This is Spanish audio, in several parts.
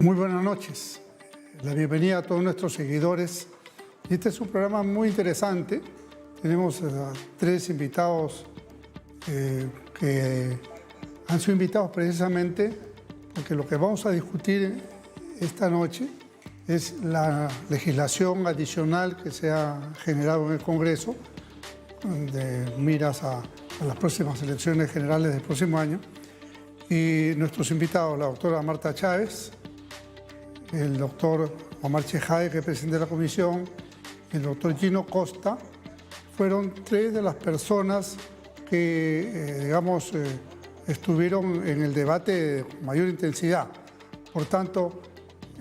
Muy buenas noches. La bienvenida a todos nuestros seguidores. Este es un programa muy interesante. Tenemos a tres invitados que han sido invitados precisamente porque lo que vamos a discutir esta noche es la legislación adicional que se ha generado en el Congreso de miras a las próximas elecciones generales del próximo año. Y nuestros invitados, la doctora Marta Chávez, el doctor Omar Chejade, que es presidente de la comisión, el doctor Gino Costa, fueron tres de las personas que, estuvieron en el debate con mayor intensidad. Por tanto,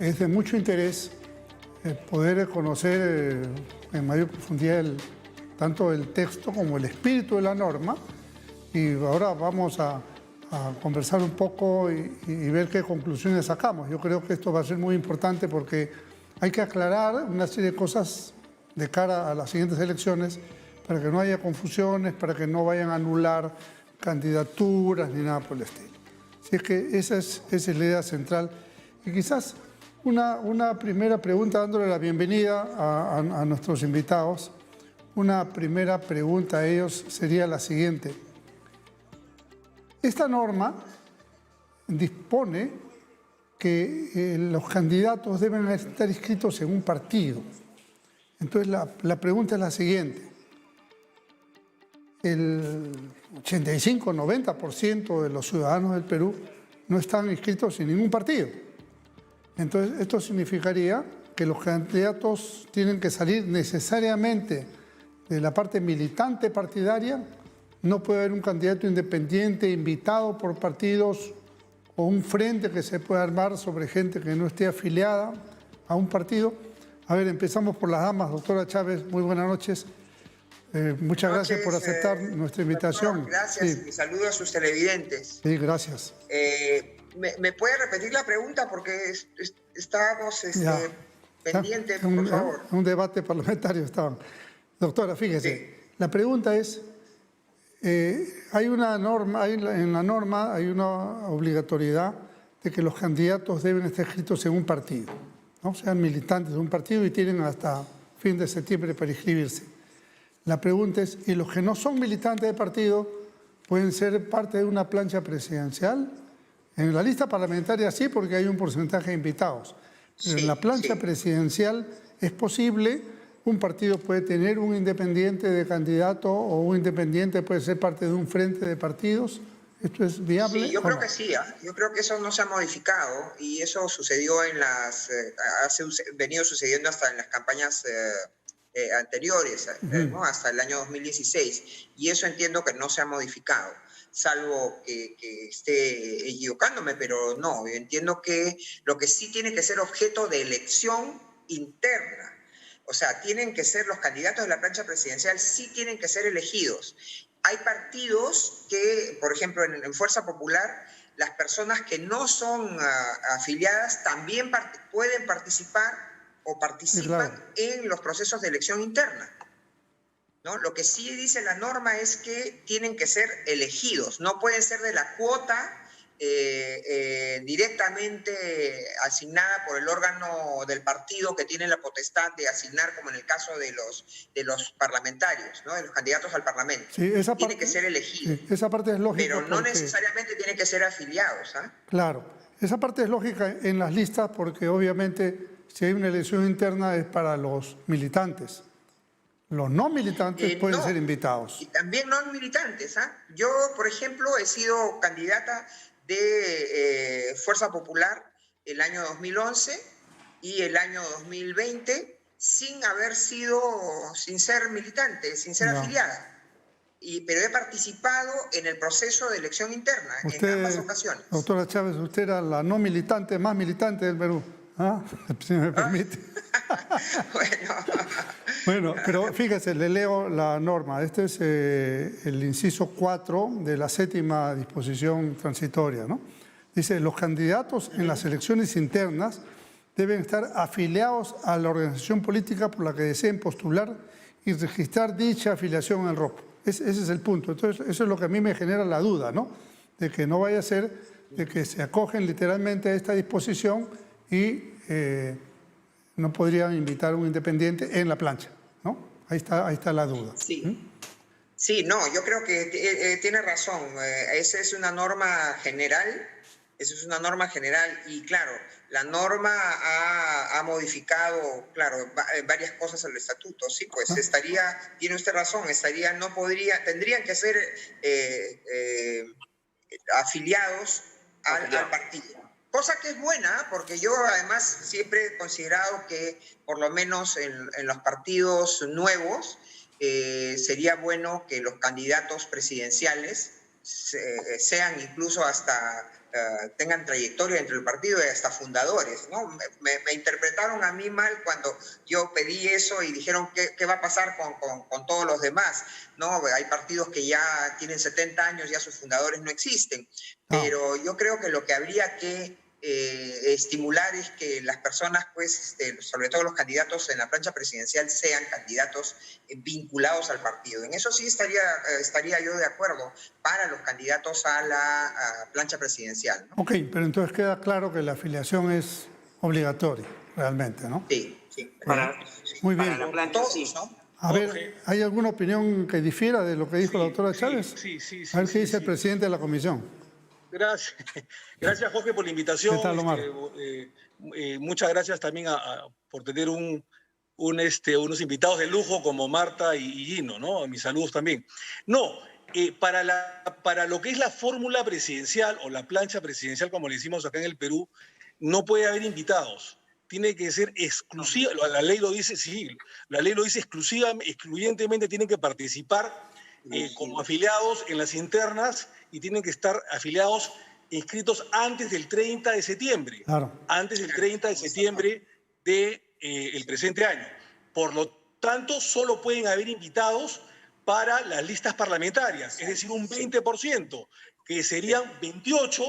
es de mucho interés poder conocer en mayor profundidad tanto el texto como el espíritu de la norma. Y ahora vamos a conversar un poco y ver qué conclusiones sacamos. Yo creo que esto va a ser muy importante porque hay que aclarar una serie de cosas de cara a las siguientes elecciones para que no haya confusiones, para que no vayan a anular candidaturas ni nada por el estilo. Así es que esa es la idea central. Y quizás una primera pregunta, dándole la bienvenida a nuestros invitados. Una primera pregunta a ellos sería la siguiente. Esta norma dispone que los candidatos deben estar inscritos en un partido. Entonces la pregunta es la siguiente. El 85-90% de los ciudadanos del Perú no están inscritos en ningún partido. Entonces esto significaría que los candidatos tienen que salir necesariamente de la parte militante partidaria. No puede haber un candidato independiente invitado por partidos o un frente que se pueda armar sobre gente que no esté afiliada a un partido. A ver, empezamos por las damas. Doctora Chávez, muy buenas noches. Muchas gracias por aceptar nuestra invitación. Doctor, gracias y saludos a sus televidentes. Sí, gracias. ¿Me puede repetir la pregunta? Porque estábamos pendientes, por favor. Un debate parlamentario estaban. Doctora, fíjese, sí. La pregunta es... hay una norma, en la norma hay una obligatoriedad de que los candidatos deben estar inscritos en un partido, ¿no? Sean militantes de un partido y tienen hasta fin de septiembre para inscribirse. La pregunta es, ¿y los que no son militantes de partido pueden ser parte de una plancha presidencial? En la lista parlamentaria sí, porque hay un porcentaje de invitados. Pero en la plancha presidencial es posible. Un partido puede tener un independiente de candidato o un independiente puede ser parte de un frente de partidos. ¿Esto es viable? Sí, yo creo que sí. Yo creo que eso no se ha modificado y eso sucedió en las... ha venido sucediendo hasta en las campañas anteriores, ¿no? Hasta el año 2016. Y eso entiendo que no se ha modificado, salvo que esté equivocándome, pero no. Yo entiendo que lo que sí tiene que ser objeto de elección interna. O sea, tienen que ser los candidatos de la plancha presidencial, sí tienen que ser elegidos. Hay partidos que, por ejemplo, en Fuerza Popular, las personas que no son afiliadas también pueden participar o participan en los procesos de elección interna, ¿no? Lo que sí dice la norma es que tienen que ser elegidos, no pueden ser de la cuota directamente asignada por el órgano del partido que tiene la potestad de asignar, como en el caso de los parlamentarios, ¿no? De los candidatos al Parlamento. Sí, tiene que ser elegido. Sí, esa parte es lógica. Pero no necesariamente tienen que ser afiliados. Claro, esa parte es lógica en las listas porque obviamente si hay una elección interna es para los militantes. Los no militantes pueden ser invitados. Y también no militantes. Yo, por ejemplo, he sido candidata de Fuerza Popular el año 2011 y el año 2020 sin ser militante, sin ser afiliada. Pero he participado en el proceso de elección interna en ambas ocasiones. Doctora Chávez, usted era la no militante más militante del Perú. Si me permite. Bueno, pero fíjese, le leo la norma. Este es el inciso 4 de la 7ª disposición transitoria, ¿no? Dice, los candidatos en las elecciones internas deben estar afiliados a la organización política por la que deseen postular y registrar dicha afiliación en el ROP. Ese es el punto. Entonces, eso es lo que a mí me genera la duda, ¿no? De que no vaya a ser de que se acogen literalmente a esta disposición y no podrían invitar a un independiente en la plancha, ¿no? Ahí está la duda. Sí. Sí, no, yo creo que tiene razón. Esa es una norma general. Esa es una norma general y claro, la norma ha modificado, claro, varias cosas al estatuto. Sí, pues tiene usted razón, tendrían que ser afiliados al partido. Cosa que es buena, porque yo además siempre he considerado que por lo menos en los partidos nuevos sería bueno que los candidatos presidenciales sean incluso hasta tengan trayectoria entre el partido y hasta fundadores, ¿no? Me interpretaron a mí mal cuando yo pedí eso y dijeron qué va a pasar con todos los demás, ¿no? Hay partidos que ya tienen 70 años, ya sus fundadores no existen, pero yo creo que lo que habría que estimular es que las personas, pues, sobre todo los candidatos en la plancha presidencial, sean candidatos vinculados al partido. En eso sí estaría yo de acuerdo para los candidatos a la plancha presidencial, ¿no? Ok, pero entonces queda claro que la afiliación es obligatoria, realmente, ¿no? Sí, sí. Muy bien. Para la plancha, sí, ¿no? A ver, ¿hay alguna opinión que difiera de lo que dijo la doctora Chávez? Sí. A ver qué dice el presidente de la comisión. Gracias Jorge por la invitación. ¿Qué tal, Omar? Muchas gracias también por tener unos invitados de lujo como Marta y Gino, ¿no? Mis saludos también. No, para lo que es la fórmula presidencial o la plancha presidencial, como le decimos acá en el Perú, no puede haber invitados. Tiene que ser exclusiva, la ley lo dice, sí, la ley lo dice excluyentemente, tienen que participar como afiliados en las internas y tienen que estar afiliados inscritos antes del 30 de septiembre. Claro. Antes del 30 de septiembre del presente año. Por lo tanto, solo pueden haber invitados para las listas parlamentarias, es decir, un 20%, que serían 28,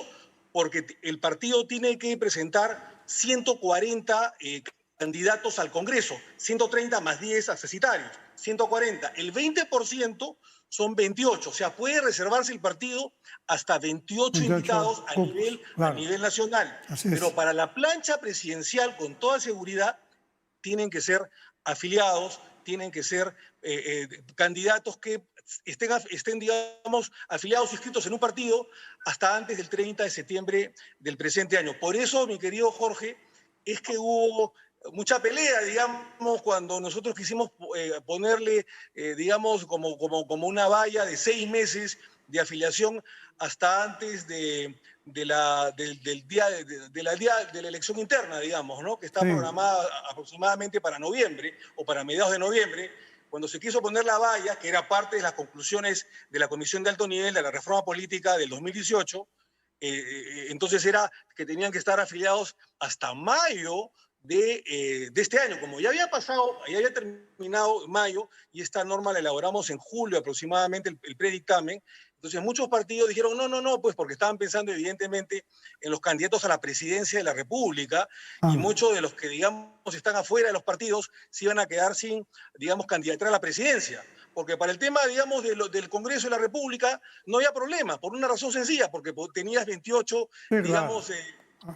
porque el partido tiene que presentar 140 candidatos al Congreso, 130 más 10 accesitarios, 140. El 20% son 28, o sea, puede reservarse el partido hasta 28 invitados a nivel nacional. Pero para la plancha presidencial, con toda seguridad, tienen que ser afiliados, tienen que ser candidatos que estén, digamos, afiliados o inscritos en un partido hasta antes del 30 de septiembre del presente año. Por eso, mi querido Jorge, es que hubo mucha pelea, digamos, cuando nosotros quisimos ponerle, digamos, como una valla de 6 meses de afiliación hasta antes de la elección interna, digamos, ¿no? Que está programada aproximadamente para noviembre o para mediados de noviembre. Cuando se quiso poner la valla, que era parte de las conclusiones de la Comisión de Alto Nivel de la Reforma Política del 2018, entonces era que tenían que estar afiliados hasta mayo de este año. Como ya había pasado, ya había terminado mayo y esta norma la elaboramos en julio aproximadamente, el predictamen, entonces muchos partidos dijeron no, pues porque estaban pensando evidentemente en los candidatos a la presidencia de la República y muchos de los que, digamos, están afuera de los partidos se iban a quedar sin, digamos, candidatura a la presidencia. Porque para el tema, digamos, del Congreso de la República no había problema, por una razón sencilla, porque tenías 28, digamos,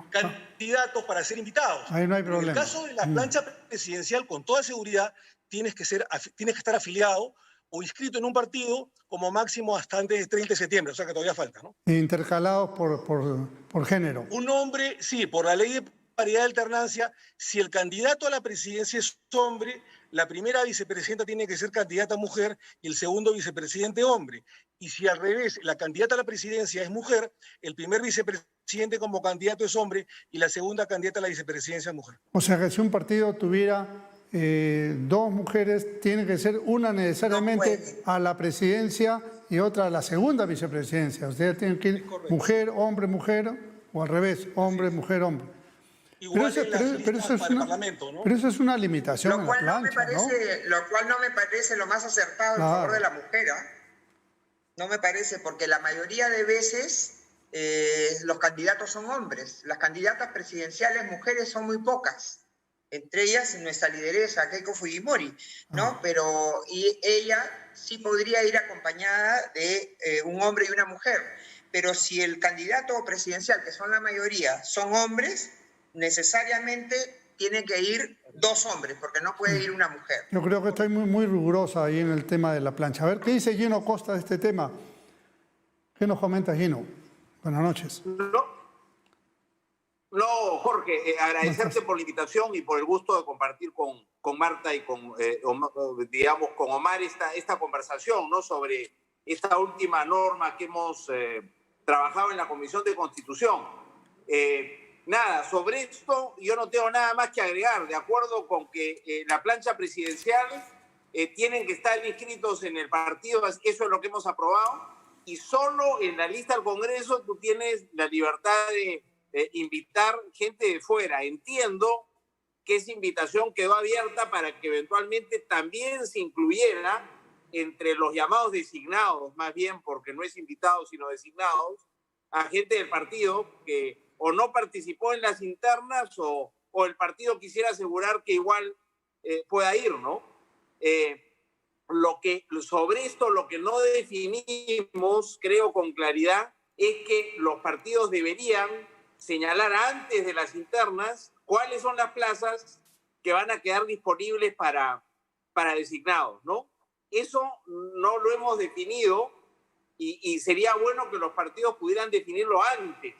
candidatos para ser invitados. Ahí no hay problema. En el caso de la plancha presidencial, con toda seguridad, tienes que estar afiliado o inscrito en un partido como máximo hasta antes del 30 de septiembre, o sea que todavía falta, ¿no? Intercalados por género. Un hombre, sí, por la ley de paridad de alternancia, si el candidato a la presidencia es hombre, la primera vicepresidenta tiene que ser candidata mujer y el segundo vicepresidente hombre. Y si al revés, la candidata a la presidencia es mujer, el primer vicepresidente como candidato es hombre y la segunda candidata a la vicepresidencia es mujer. O sea que si un partido tuviera 2 mujeres, tiene que ser una necesariamente a la presidencia y otra a la segunda vicepresidencia. Ustedes tienen que ir mujer, hombre, mujer, o al revés, hombre, mujer, hombre. Igual pero eso es una limitación en la plancha, ¿no? Lo cual no me parece lo más acertado en favor de la mujer, No me parece, porque la mayoría de veces los candidatos son hombres. Las candidatas presidenciales mujeres son muy pocas. Entre ellas nuestra lideresa, Keiko Fujimori, ¿no? Pero ella sí podría ir acompañada de un hombre y una mujer. Pero si el candidato presidencial, que son la mayoría, son hombres, necesariamente tiene que ir 2 hombres, porque no puede ir una mujer. Yo creo que estoy muy rigurosa ahí en el tema de la plancha. A ver, ¿qué dice Gino Costa de este tema? ¿Qué nos comenta Gino? Buenas noches. No, Jorge, agradecerte por la invitación y por el gusto de compartir con Marta y con Omar esta conversación, ¿no? Sobre esta última norma que hemos trabajado en la Comisión de Constitución. Nada, sobre esto yo no tengo nada más que agregar, de acuerdo con que la plancha presidencial tienen que estar inscritos en el partido, eso es lo que hemos aprobado, y solo en la lista del Congreso tú tienes la libertad de invitar gente de fuera. Entiendo que esa invitación quedó abierta para que eventualmente también se incluyera entre los llamados designados, más bien porque no es invitados sino designados, a gente del partido que o no participó en las internas o el partido quisiera asegurar que igual pueda ir, ¿no? Sobre esto, lo que no definimos, creo con claridad, es que los partidos deberían señalar antes de las internas cuáles son las plazas que van a quedar disponibles para designados, ¿no? Eso no lo hemos definido y sería bueno que los partidos pudieran definirlo antes,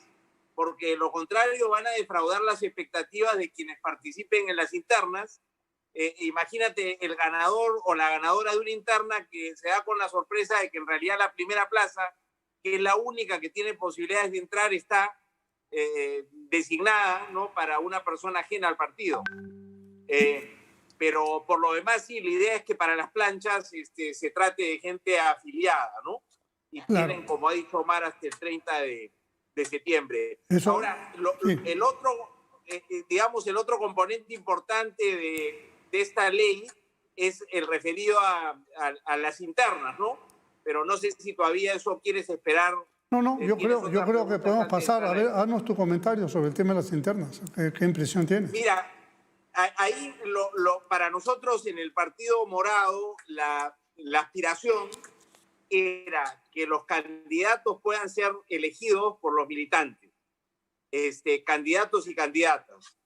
porque de lo contrario van a defraudar las expectativas de quienes participen en las internas. Imagínate el ganador o la ganadora de una interna que se da con la sorpresa de que en realidad la primera plaza, que es la única que tiene posibilidades de entrar, está designada, ¿no?, para una persona ajena al partido. Pero por lo demás, sí, la idea es que para las planchas se trate de gente afiliada, ¿no? Y claro, tienen, como ha dicho Omar, hasta el 30 de septiembre. Eso, ahora, sí, el otro componente importante de esta ley es el referido a las internas, ¿no? Pero no sé si todavía eso quieres esperar. No, yo creo que podemos pasar. A ver, haznos tu comentario sobre el tema de las internas. ¿Qué impresión tienes? Mira, ahí para nosotros en el Partido Morado la aspiración era que los candidatos puedan ser elegidos por los militantes, candidatos y candidatas.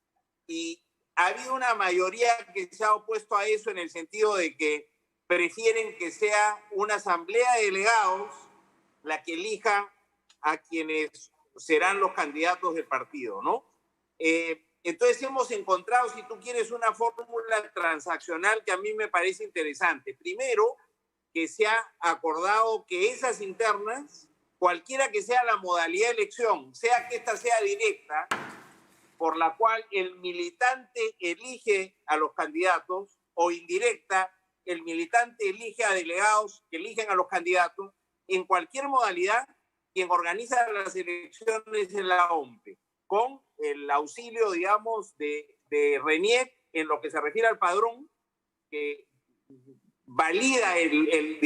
Y ha habido una mayoría que se ha opuesto a eso en el sentido de que prefieren que sea una asamblea de delegados la que elija a quienes serán los candidatos del partido, ¿no? Entonces hemos encontrado, si tú quieres, una fórmula transaccional que a mí me parece interesante. Primero, que se ha acordado que esas internas, cualquiera que sea la modalidad de elección, sea que esta sea directa, por la cual el militante elige a los candidatos, o indirecta, el militante elige a delegados que eligen a los candidatos, en cualquier modalidad, quien organiza las elecciones es la OMPE, con el auxilio, digamos, de RENIEC en lo que se refiere al padrón, que valida el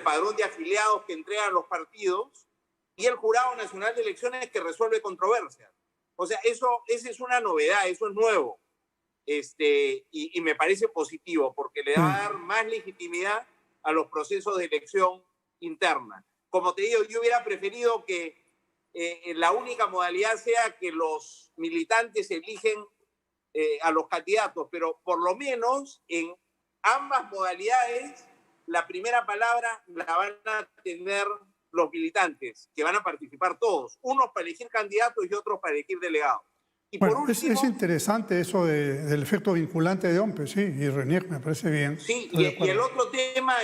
padrón de afiliados que entregan los partidos, y el Jurado Nacional de Elecciones que resuelve controversias. O sea, esa es una novedad, eso es nuevo. Y me parece positivo porque le va a dar más legitimidad a los procesos de elección interna. Como te digo, yo hubiera preferido que la única modalidad sea que los militantes eligen a los candidatos, pero por lo menos en ambas modalidades la primera palabra la van a tener los militantes, que van a participar todos, unos para elegir candidatos y otros para elegir delegados. Y bueno, por último, es interesante eso del efecto vinculante de OMPE, sí, y RENIEC me parece bien. Sí, y el otro tema,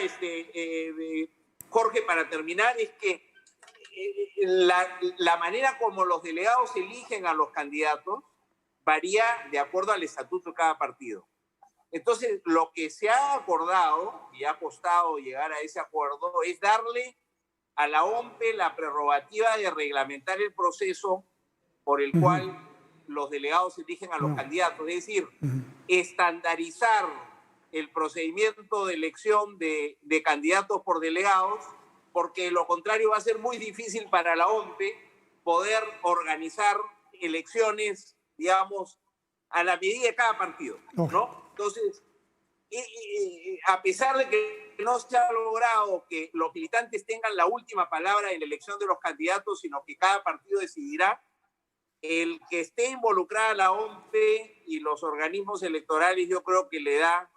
Jorge, para terminar, es que la manera como los delegados eligen a los candidatos varía de acuerdo al estatuto de cada partido. Entonces, lo que se ha acordado y ha costado llegar a ese acuerdo es darle a la OMPE la prerrogativa de reglamentar el proceso por el cual los delegados eligen a los candidatos, es decir, estandarizar el procedimiento de elección de candidatos por delegados, porque de lo contrario va a ser muy difícil para la OMPE poder organizar elecciones, digamos, a la medida de cada partido, ¿no? Entonces, a pesar de que no se ha logrado que los militantes tengan la última palabra en la elección de los candidatos, sino que cada partido decidirá, el que esté involucrada la OMPE y los organismos electorales, yo creo que le da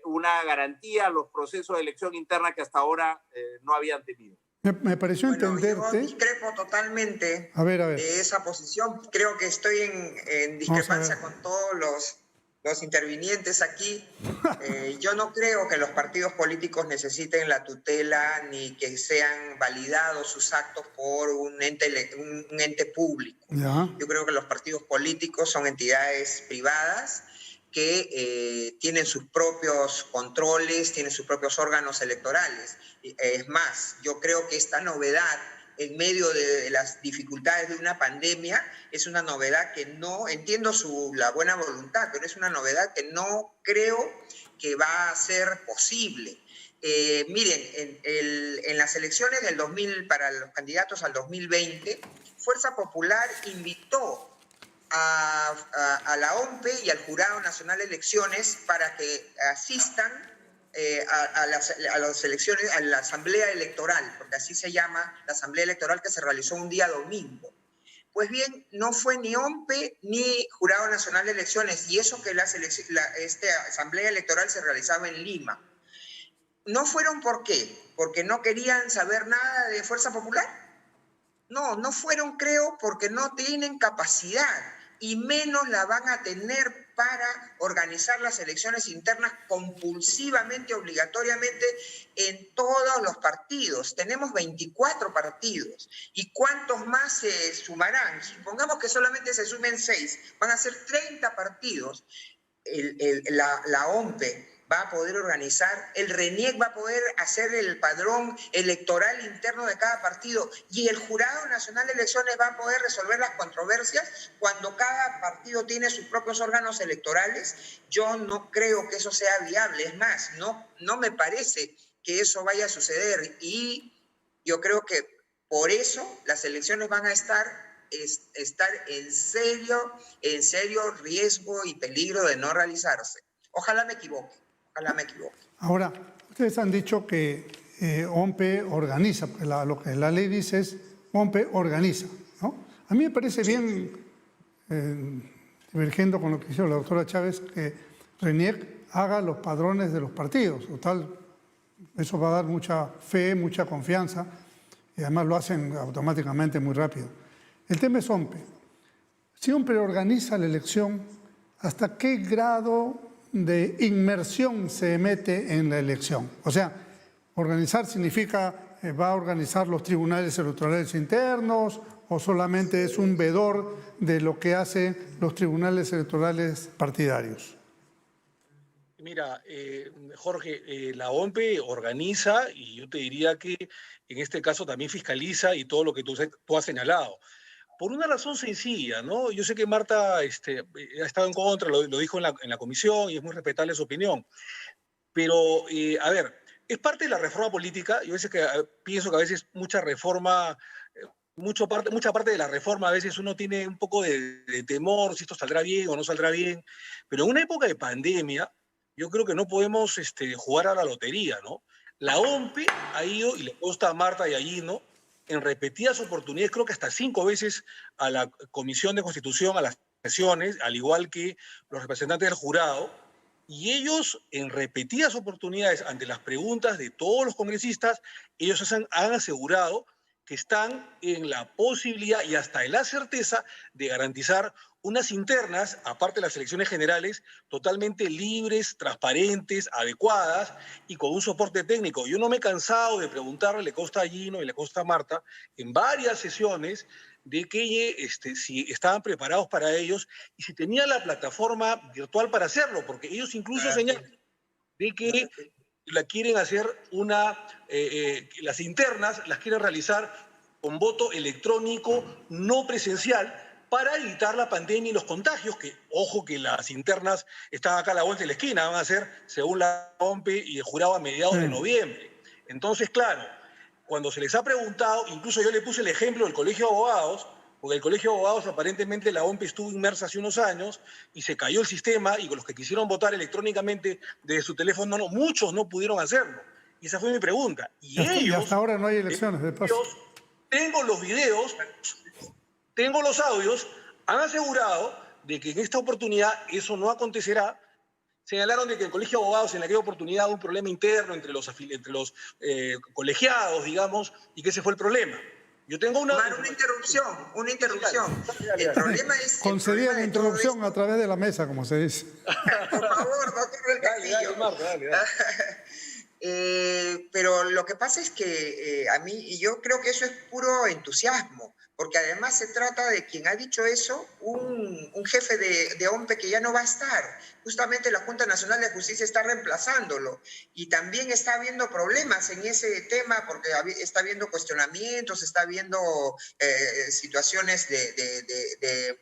una garantía a los procesos de elección interna que hasta ahora no habían tenido. Me pareció entenderte. Yo discrepo totalmente a ver. de esa posición. Creo que estoy en discrepancia con todos los intervinientes aquí. Yo no creo que los partidos políticos necesiten la tutela ni que sean validados sus actos por un ente público. Ya. Yo creo que los partidos políticos son entidades privadas que tienen sus propios controles, tienen sus propios órganos electorales. Es más, yo creo que esta novedad en medio de las dificultades de una pandemia es una novedad que no, entiendo la buena voluntad, pero es una novedad que no creo que va a ser posible. Miren, en las elecciones del 2000, para los candidatos al 2020, Fuerza Popular invitó a la OMPE y al Jurado Nacional de Elecciones para que asistan a las elecciones, a la Asamblea Electoral, porque así se llama la Asamblea Electoral que se realizó un día domingo. Pues bien, no fue ni OMPE ni Jurado Nacional de Elecciones, y eso que esta Asamblea Electoral se realizaba en Lima. ¿No fueron por qué? ¿Porque no querían saber nada de Fuerza Popular? No fueron, creo, porque no tienen capacidad y menos la van a tener para organizar las elecciones internas compulsivamente, obligatoriamente en todos los partidos. Tenemos 24 partidos. ¿Y cuántos más se sumarán? Supongamos que solamente se sumen 6. Van a ser 30 partidos. La OMPE va a poder organizar, el RENIEC va a poder hacer el padrón electoral interno de cada partido y el Jurado Nacional de Elecciones va a poder resolver las controversias cuando cada partido tiene sus propios órganos electorales. Yo no creo que eso sea viable, es más, no me parece que eso vaya a suceder y yo creo que por eso las elecciones van a estar en serio riesgo y peligro de no realizarse. Ojalá me equivoque. Ahora, ustedes han dicho que OMPE organiza, porque lo que la ley dice es OMPE organiza, ¿no? A mí me parece bien, divergiendo con lo que hizo la doctora Chávez, que RENIEC haga los padrones de los partidos. Total, eso va a dar mucha fe, mucha confianza, y además lo hacen automáticamente muy rápido. El tema es OMPE. Si OMPE organiza la elección, ¿hasta qué grado de inmersión se mete en la elección? O sea, organizar significa, ¿va a organizar los tribunales electorales internos o solamente es un vedor de lo que hacen los tribunales electorales partidarios? Mira, Jorge, la OMPE organiza y yo te diría que en este caso también fiscaliza y todo lo que tú has señalado. Por una razón sencilla, ¿no? Yo sé que Marta ha estado en contra, lo dijo en la comisión y es muy respetable su opinión. Pero, a ver, es parte de la reforma política. Yo pienso que a veces mucha parte de la reforma, a veces uno tiene un poco de temor si esto saldrá bien o no saldrá bien. Pero en una época de pandemia, yo creo que no podemos jugar a la lotería, ¿no? La OMPE ha ido, y le consta a Marta y a Gino, en repetidas oportunidades, creo que hasta 5 veces, a la Comisión de Constitución, a las sesiones, al igual que los representantes del jurado, y ellos en repetidas oportunidades, ante las preguntas de todos los congresistas, ellos han asegurado que están en la posibilidad y hasta en la certeza de garantizar unas internas, aparte de las elecciones generales, totalmente libres, transparentes, adecuadas y con un soporte técnico. Yo no me he cansado de preguntarle, le consta a Gino y le consta a Marta, en varias sesiones, de que si estaban preparados para ellos y si tenían la plataforma virtual para hacerlo, porque ellos incluso señalan de que la quieren hacer las internas las quieren realizar con voto electrónico no presencial, para evitar la pandemia y los contagios, que, ojo, que las internas están acá a la vuelta de la esquina, van a ser, según la OMPE y el jurado, a mediados de noviembre. Entonces, claro, cuando se les ha preguntado, incluso yo le puse el ejemplo del Colegio de Abogados, porque el Colegio de Abogados, aparentemente, la OMPE estuvo inmersa hace unos años y se cayó el sistema, y con los que quisieron votar electrónicamente desde su teléfono, muchos no pudieron hacerlo. Y esa fue mi pregunta. Y hasta ahora no hay elecciones, de paso. Tengo los videos, tengo los audios, Han asegurado de que en esta oportunidad eso no acontecerá. Señalaron de que el Colegio de Abogados en aquella oportunidad hubo un problema interno entre los colegiados, digamos, y que ese fue el problema. Yo tengo una interrupción. Dale. El problema es... Concedía la interrupción a través de la mesa, como se dice. Por favor, doctor del Castillo. Dale. Pero lo que pasa es que a mí, y yo creo que eso es puro entusiasmo, porque además se trata de quien ha dicho eso, un jefe de OMPE que ya no va a estar. Justamente la Junta Nacional de Justicia está reemplazándolo y también está habiendo problemas en ese tema porque está habiendo cuestionamientos, está habiendo situaciones de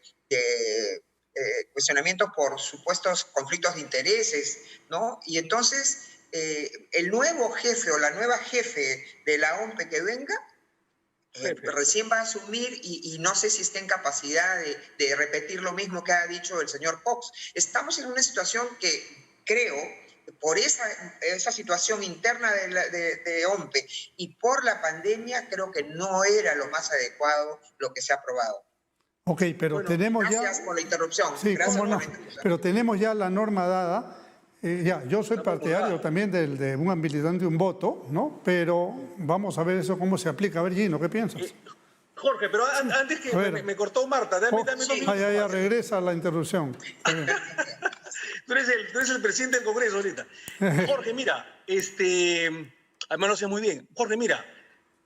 cuestionamientos por supuestos conflictos de intereses, ¿no? Y entonces el nuevo jefe o la nueva jefe de la OMPE que venga, recién va a asumir y no sé si está en capacidad de repetir lo mismo que ha dicho el señor Cox. Estamos en una situación que creo, por esa situación interna de OMPE y por la pandemia, creo que no era lo más adecuado lo que se ha aprobado. Ok, pero Bueno, tenemos gracias ya... por la interrupción. Sí, Gracias cómo por no. la interrupción. Pero tenemos ya la norma dada. Yo soy partidario también de un habilitante un voto, ¿no? Pero vamos a ver eso cómo se aplica. A ver, Gino, ¿qué piensas? Jorge, pero antes que me cortó Marta, dame 2 minutos. Ya regresa la interrupción. Tú eres el presidente del Congreso ahorita. Jorge, mira, además lo sé muy bien. Jorge, mira,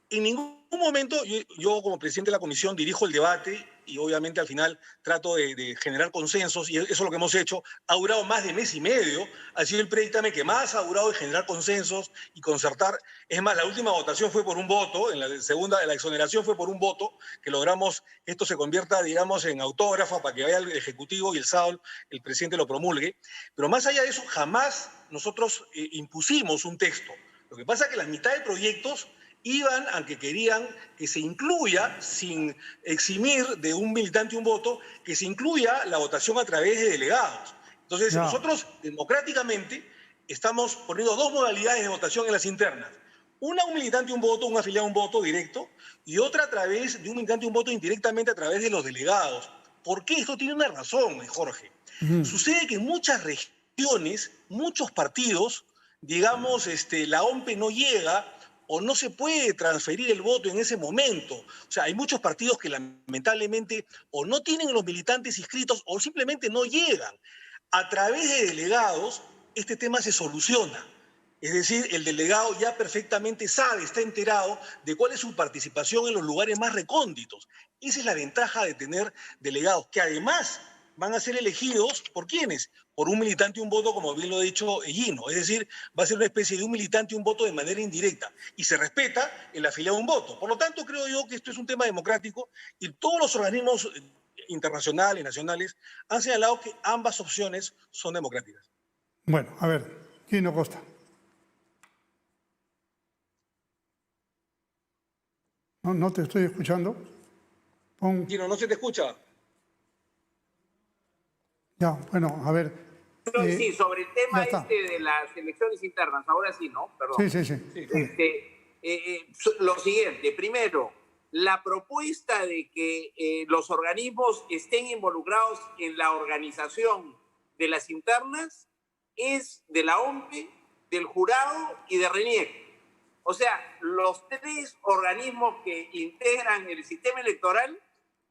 en ningún momento yo como presidente de la comisión dirijo el debate y obviamente al final trato de generar consensos y eso es lo que hemos hecho. Ha durado más de mes y medio, ha sido el predictamen que más ha durado de generar consensos y concertar. Es más, la última votación fue por un voto, en la segunda, la exoneración fue por un voto, que logramos que esto se convierta, digamos, en autógrafo para que vaya el Ejecutivo y el sábado el presidente lo promulgue. Pero más allá de eso, jamás nosotros impusimos un texto. Lo que pasa es que la mitad de proyectos iban a que querían que se incluya, sin eximir de un militante un voto, que se incluya la votación a través de delegados. Entonces, nosotros democráticamente estamos poniendo 2 modalidades de votación en las internas. Una, un militante un voto, un afiliado un voto directo, y otra a través de un militante un voto indirectamente a través de los delegados. ¿Por qué? Esto tiene una razón, Jorge. Sucede que en muchas regiones, muchos partidos, digamos, la OMPE no llega o no se puede transferir el voto en ese momento. O sea, hay muchos partidos que lamentablemente o no tienen los militantes inscritos o simplemente no llegan. A través de delegados, este tema se soluciona. Es decir, el delegado ya perfectamente sabe, está enterado de cuál es su participación en los lugares más recónditos. Esa es la ventaja de tener delegados, que además van a ser elegidos ¿por quiénes? Por un militante un voto, como bien lo ha dicho Gino. Es decir, va a ser una especie de un militante un voto de manera indirecta. Y se respeta el afiliado un voto. Por lo tanto, creo yo que esto es un tema democrático y todos los organismos internacionales, nacionales, han señalado que ambas opciones son democráticas. Bueno, a ver, Gino Costa. No te estoy escuchando. Gino, ¿no se te escucha? Ya, bueno, a ver. Sí, sobre el tema de las elecciones internas, ahora sí, ¿no? Perdón. Sí. Lo siguiente, primero, la propuesta de que los organismos estén involucrados en la organización de las internas es de la OMPE, del jurado y de RENIEC. O sea, los 3 organismos que integran el sistema electoral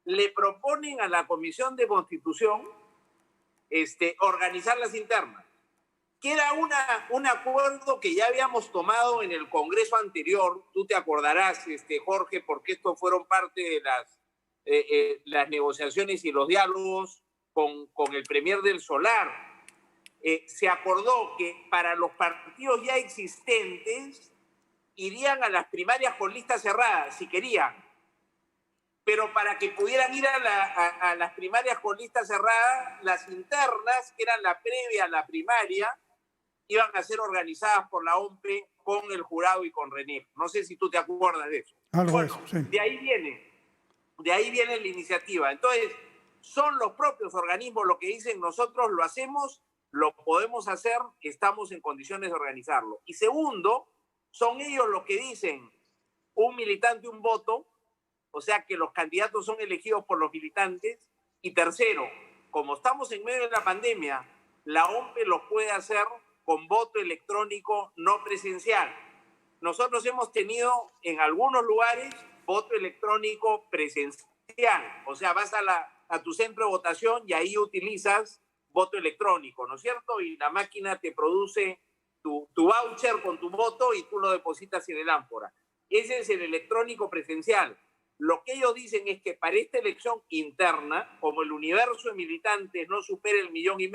le proponen a la Comisión de Constitución organizar las internas, que era un acuerdo que ya habíamos tomado en el Congreso anterior. Tú te acordarás, Jorge, porque estos fueron parte de las negociaciones y los diálogos con el premier del Solar. Se acordó que para los partidos ya existentes irían a las primarias con listas cerradas, si querían. Pero para que pudieran ir a las primarias con lista cerrada, las internas, que eran la previa a la primaria, iban a ser organizadas por la OMPE con el jurado y con RENIEC. No sé si tú te acuerdas de eso. Sí. De ahí viene la iniciativa. Entonces, son los propios organismos lo que dicen, nosotros lo hacemos, lo podemos hacer, estamos en condiciones de organizarlo. Y segundo, son ellos los que dicen un militante, un voto, o sea que los candidatos son elegidos por los militantes, Y tercero, como estamos en medio de la pandemia, la OMPE los puede hacer con voto electrónico no presencial. Nosotros hemos tenido en algunos lugares voto electrónico presencial. O sea, vas a tu centro de votación y ahí utilizas voto electrónico, ¿no es cierto? Y la máquina te produce tu voucher con tu voto y tú lo depositas en el ámfora. Ese es el electrónico presencial. Lo que ellos dicen es que para esta elección interna, como el universo de militantes no supera el 1,5 millones,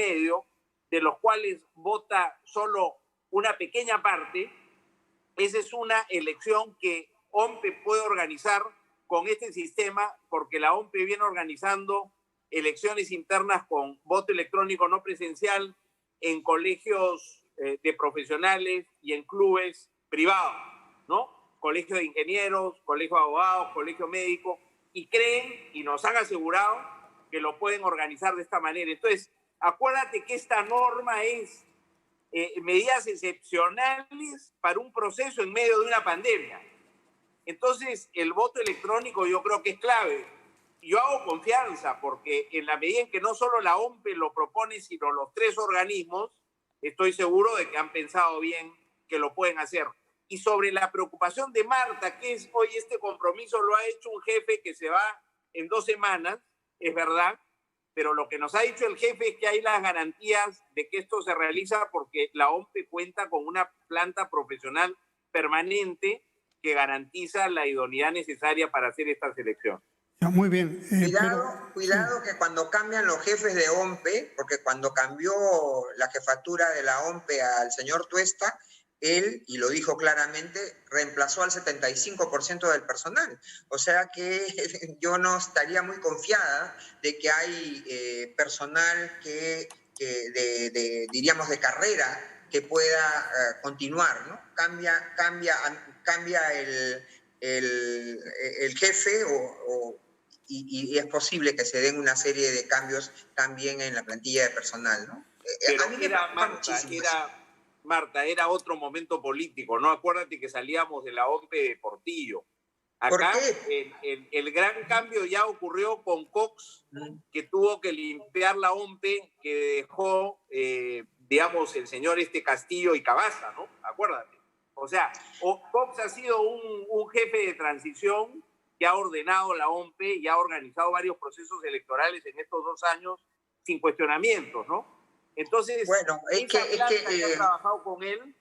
de los cuales vota solo una pequeña parte, esa es una elección que OMPE puede organizar con este sistema, porque la OMPE viene organizando elecciones internas con voto electrónico no presencial en colegios de profesionales y en clubes privados, ¿no? Colegio de ingenieros, colegio de abogados, colegio médico, y creen y nos han asegurado que lo pueden organizar de esta manera. Entonces, acuérdate que esta norma es medidas excepcionales para un proceso en medio de una pandemia. Entonces, el voto electrónico yo creo que es clave. Yo hago confianza porque en la medida en que no solo la OMPE lo propone, sino los 3 organismos, estoy seguro de que han pensado bien que lo pueden hacer. Y sobre la preocupación de Marta, que es hoy este compromiso lo ha hecho un jefe que se va en 2 semanas, es verdad, pero lo que nos ha dicho el jefe es que hay las garantías de que esto se realiza porque la OMPE cuenta con una planta profesional permanente que garantiza la idoneidad necesaria para hacer esta selección. Muy bien. Cuidado que cuando cambian los jefes de OMPE, porque cuando cambió la jefatura de la OMPE al señor Tuesta, él, y lo dijo claramente, reemplazó al 75% del personal. O sea que yo no estaría muy confiada de que hay personal diríamos, de carrera que pueda continuar, ¿no? Cambia el jefe y es posible que se den una serie de cambios también en la plantilla de personal, ¿no? Pero a mí me preocupa muchísimo. Marta, era otro momento político, ¿no? Acuérdate que salíamos de la OMPE de Portillo. Acá el gran cambio ya ocurrió con Cox, que tuvo que limpiar la OMPE que dejó, digamos, el señor Castillo y Cabaza, ¿no? Acuérdate. O sea, Cox ha sido un jefe de transición que ha ordenado la OMPE y ha organizado varios procesos electorales en estos 2 años sin cuestionamientos, ¿no? Entonces, bueno, que ha trabajado con él,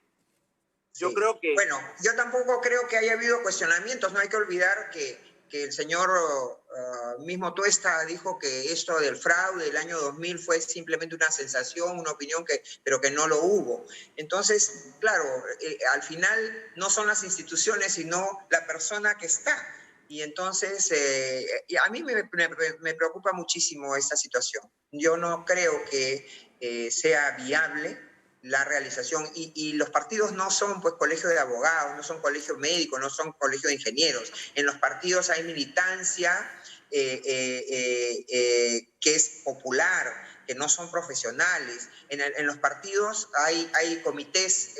yo creo que... Bueno, yo tampoco creo que haya habido cuestionamientos. No hay que olvidar que el señor mismo Tuesta dijo que esto del fraude del año 2000 fue simplemente una sensación, una opinión, pero que no lo hubo. Entonces, claro, al final no son las instituciones, sino la persona que está. Y entonces, a mí me preocupa muchísimo esta situación. Yo no creo que sea viable la realización, y los partidos no son pues colegios de abogados, no son colegios médicos, no son colegios de ingenieros. En los partidos hay militancia que es popular, que no son profesionales. En los partidos hay comités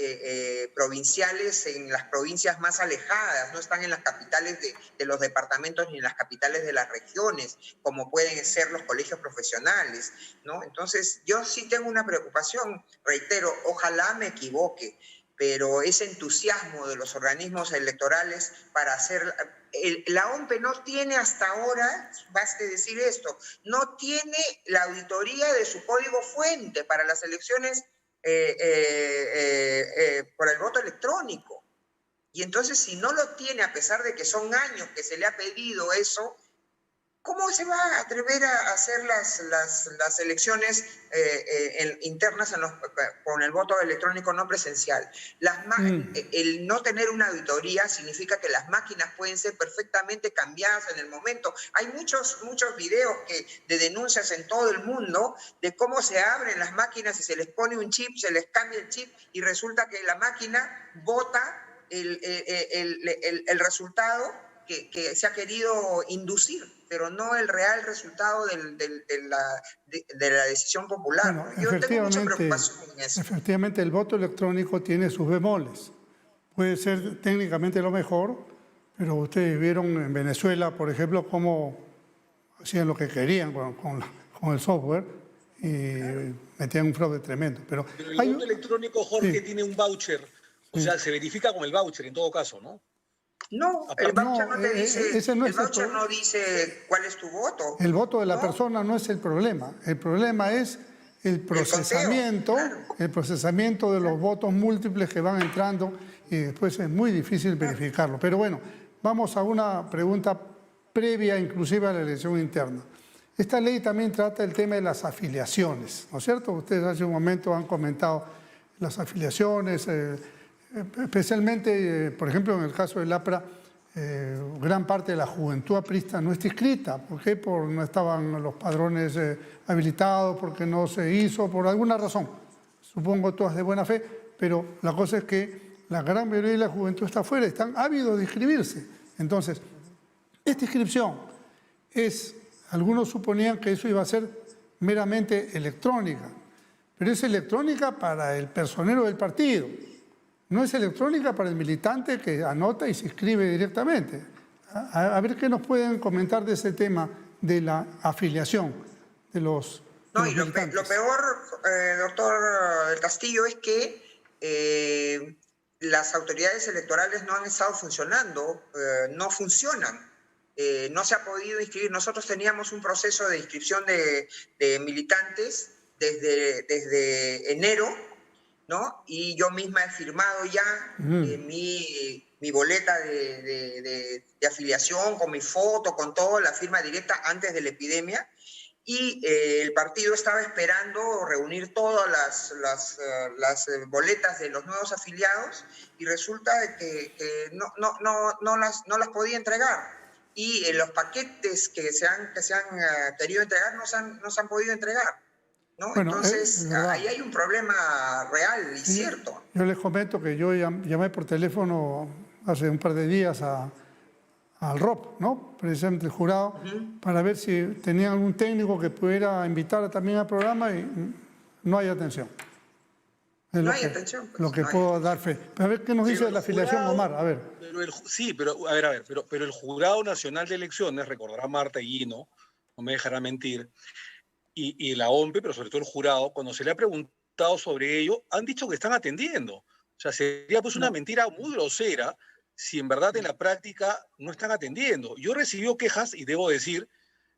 provinciales en las provincias más alejadas, no están en las capitales de los departamentos ni en las capitales de las regiones, como pueden ser los colegios profesionales, ¿no? Entonces, yo sí tengo una preocupación, reitero, ojalá me equivoque, pero ese entusiasmo de los organismos electorales para hacer... La OMPE no tiene hasta ahora, baste decir esto, no tiene la auditoría de su código fuente para las elecciones por el voto electrónico. Y entonces, si no lo tiene, a pesar de que son años que se le ha pedido eso, ¿cómo se va a atrever a hacer las elecciones internas con el voto electrónico no presencial? El no tener una auditoría significa que las máquinas pueden ser perfectamente cambiadas en el momento. Hay muchos videos de denuncias en todo el mundo de cómo se abren las máquinas y se les pone un chip, se les cambia el chip y resulta que la máquina vota el resultado que se ha querido inducir, pero no el real resultado de la decisión popular. Bueno, yo tengo mucha preocupación en eso. Efectivamente, el voto electrónico tiene sus bemoles. Puede ser técnicamente lo mejor, pero ustedes vieron en Venezuela, por ejemplo, cómo hacían lo que querían con el software y metían un fraude tremendo. Pero el voto electrónico, Jorge, sí, tiene un voucher. O sea, se verifica con el voucher en todo caso, ¿no? No, el Aparte, voucher no te dice, ese no el es el voucher no dice cuál es tu voto. El voto de la ¿no? persona no es el problema. El problema es el procesamiento, conteo, claro. el procesamiento de los votos múltiples que van entrando y después es muy difícil verificarlo. Pero bueno, vamos a una pregunta previa inclusive a la elección interna. Esta ley también trata el tema de las afiliaciones, ¿no es cierto? Ustedes hace un momento han comentado las afiliaciones, especialmente, por ejemplo, en el caso del APRA, gran parte de la juventud aprista no está inscrita. ¿Por qué? Porque no estaban los padrones habilitados, porque no se hizo, por alguna razón. Supongo todas de buena fe, pero la cosa es que la gran mayoría de la juventud está afuera, están ávidos de inscribirse. Entonces, esta inscripción algunos suponían que eso iba a ser meramente electrónica, pero es electrónica para el personero del partido. No es electrónica para el militante que anota y se inscribe directamente. A ver qué nos pueden comentar de ese tema de la afiliación de los No, y lo militantes. peor, doctor del Castillo, es que las autoridades electorales no han estado funcionando, no funcionan. No se ha podido inscribir. Nosotros teníamos un proceso de inscripción de militantes desde enero, ¿no? Y yo misma he firmado ya mi boleta de afiliación, con mi foto, con todo, la firma directa antes de la epidemia. Y el partido estaba esperando reunir todas las boletas de los nuevos afiliados y resulta de que no las podía entregar. Y los paquetes que se han querido entregar no se han podido entregar, ¿no? Bueno, entonces, ahí hay un problema real y cierto. Yo les comento que yo llamé por teléfono hace un par de días al ROP, ¿no? Precisamente el jurado, para ver si tenían algún técnico que pudiera invitar también al programa y no hay atención. No hay atención. Lo que puedo dar fe. A ver qué nos dice de la afiliación, Omar. A ver. Pero el Jurado Nacional de Elecciones, recordará Marta Higuino, no me dejará mentir, y la OMPE, pero sobre todo el jurado, cuando se le ha preguntado sobre ello, han dicho que están atendiendo. O sea, sería pues una mentira muy grosera si en verdad en la práctica no están atendiendo. Yo he recibido quejas, y debo decir,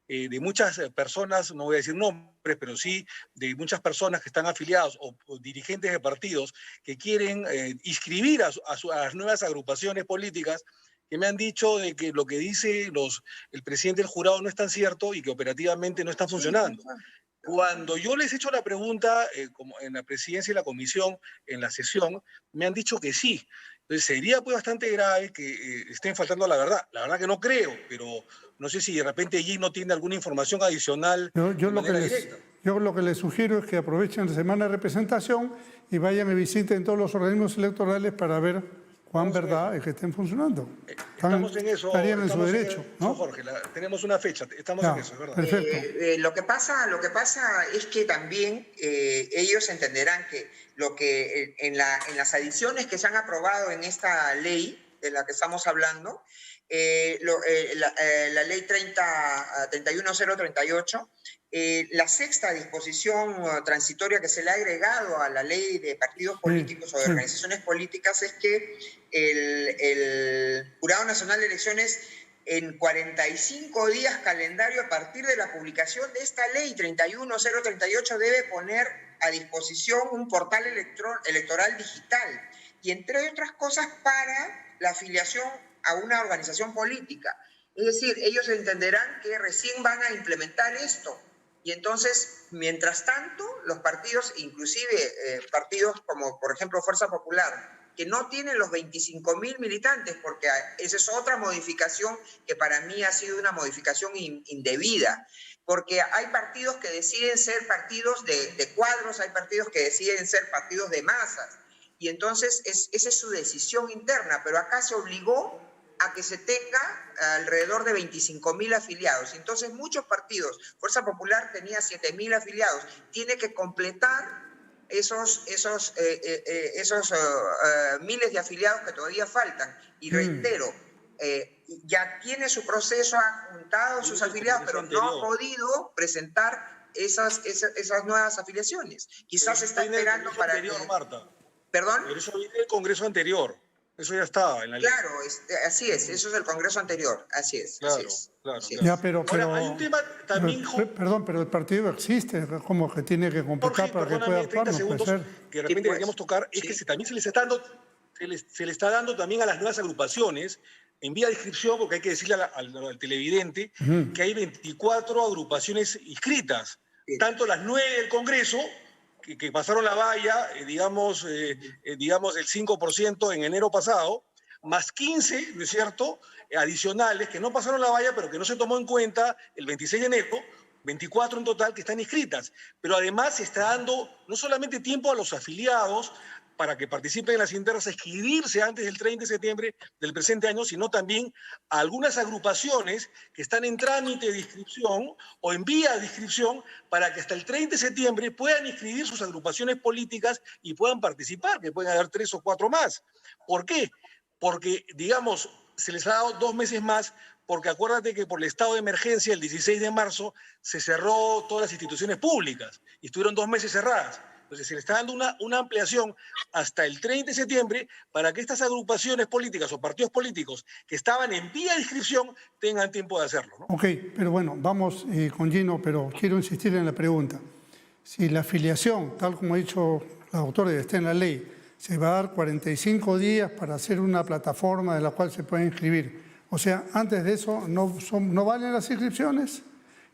de muchas personas, no voy a decir nombres, pero sí de muchas personas que están afiliados o dirigentes de partidos que quieren inscribir a las nuevas agrupaciones políticas, que me han dicho de que lo que dice el presidente del jurado no es tan cierto y que operativamente no están funcionando. Cuando yo les he hecho la pregunta, como en la presidencia y la comisión, en la sesión, me han dicho que sí. Entonces sería pues bastante grave que estén faltando a la verdad. La verdad que no creo, pero no sé si de repente allí no tiene alguna información adicional. Yo lo que les sugiero es que aprovechen la semana de representación y vayan y visiten todos los organismos electorales para ver cuán verdad es que estén funcionando. Estamos en eso. Estarían en su derecho, ¿no? Jorge, tenemos una fecha, estamos en eso, es verdad. Perfecto. Lo que pasa es que también ellos entenderán que lo que en las adiciones que se han aprobado en esta ley de la que estamos hablando, la ley 31038, la sexta disposición transitoria que se le ha agregado a la ley de partidos políticos o de organizaciones políticas es que el Jurado Nacional de Elecciones en 45 días calendario a partir de la publicación de esta ley 31038 debe poner a disposición un portal electoral digital y entre otras cosas para la afiliación a una organización política. Es decir, ellos entenderán que recién van a implementar esto. Y entonces, mientras tanto, los partidos, inclusive partidos como, por ejemplo, Fuerza Popular, que no tienen los 25.000 militantes, porque esa es otra modificación que para mí ha sido una modificación indebida, porque hay partidos que deciden ser partidos de cuadros, hay partidos que deciden ser partidos de masas, y entonces esa es su decisión interna, pero acá se obligó a que se tenga alrededor de 25.000 afiliados. Entonces, muchos partidos, Fuerza Popular tenía 7.000 afiliados, tiene que completar esos miles de afiliados que todavía faltan. Y reitero, ya tiene su proceso, ha juntado sus afiliados, pero no ha podido presentar esas nuevas afiliaciones. Quizás está esperando para anterior, Marta. ¿Perdón? Pero eso viene del Congreso anterior. Eso ya estaba en la ley. Claro, así es. Eso es el Congreso anterior. Así es. Claro, así es. claro. Así es. Ya, pero Ahora, hay un tema también... Perdón, pero el partido existe, como que tiene que completar Jorge, para que pueda 30 actuar, no segundos, puede ser. que de repente pues. deberíamos tocar, es que también se le está dando también a las nuevas agrupaciones, en vía de inscripción, porque hay que decirle al televidente que hay 24 agrupaciones inscritas, tanto las 9 del Congreso, que pasaron la valla, digamos el 5% en enero pasado, más 15, ¿no es cierto?, adicionales que no pasaron la valla, pero que no se tomó en cuenta el 26 de enero, 24 en total que están inscritas. Pero además se está dando no solamente tiempo a los afiliados para que participen en las internas a inscribirse antes del 30 de septiembre del presente año, sino también a algunas agrupaciones que están en trámite de inscripción o en vía de inscripción para que hasta el 30 de septiembre puedan inscribir sus agrupaciones políticas y puedan participar, que pueden haber 3 o 4 más. ¿Por qué? Porque, digamos, se les ha dado 2 meses más, porque acuérdate que por el estado de emergencia, el 16 de marzo, se cerró todas las instituciones públicas y estuvieron 2 meses cerradas. Entonces se le está dando una ampliación hasta el 30 de septiembre para que estas agrupaciones políticas o partidos políticos que estaban en vía de inscripción tengan tiempo de hacerlo, ¿no? Ok, pero bueno, vamos con Gino, pero quiero insistir en la pregunta. Si la afiliación, tal como ha dicho la doctora y está en la ley, se va a dar 45 días para hacer una plataforma de la cual se puede inscribir. O sea, antes de eso, ¿no valen las inscripciones?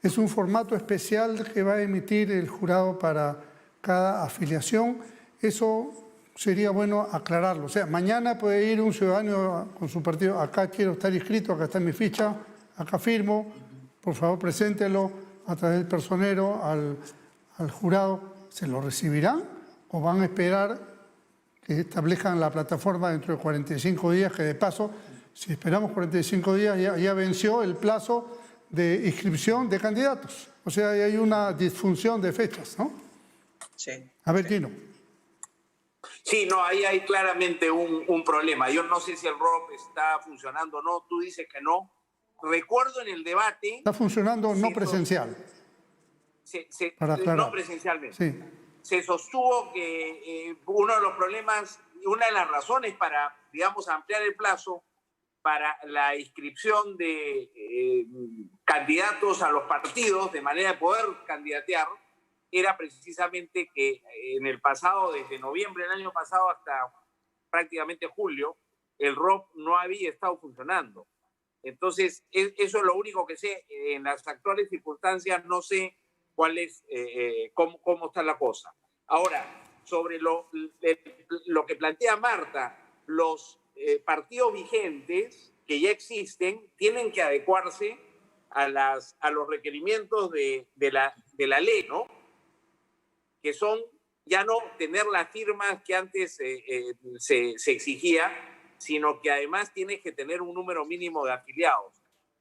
Es un formato especial que va a emitir el jurado para cada afiliación. Eso sería bueno aclararlo. O sea, mañana puede ir un ciudadano con su partido, acá quiero estar inscrito, acá está mi ficha, acá firmo, por favor preséntelo a través del personero al jurado. ¿Se lo recibirán o van a esperar que establezcan la plataforma dentro de 45 días, que de paso, si esperamos 45 días, ya venció el plazo de inscripción de candidatos? O sea, hay una disfunción de fechas, ¿no? Sí. A ver, Gino. Sí, no, ahí hay claramente un problema. Yo no sé si el ROP está funcionando o no. Tú dices que no. Recuerdo en el debate... Está funcionando no presencial. No presencialmente. Sí. Se sostuvo que uno de los problemas, una de las razones para, digamos, ampliar el plazo para la inscripción de candidatos a los partidos de manera de poder candidatear era precisamente que en el pasado, desde noviembre del año pasado hasta prácticamente julio, el ROP no había estado funcionando. Entonces, eso es lo único que sé. En las actuales circunstancias no sé cuál es, cómo está la cosa. Ahora, sobre lo que plantea Marta, los partidos vigentes que ya existen tienen que adecuarse a los requerimientos de la ley, ¿no? Que son ya no tener las firmas que antes se exigía, sino que además tienes que tener un número mínimo de afiliados.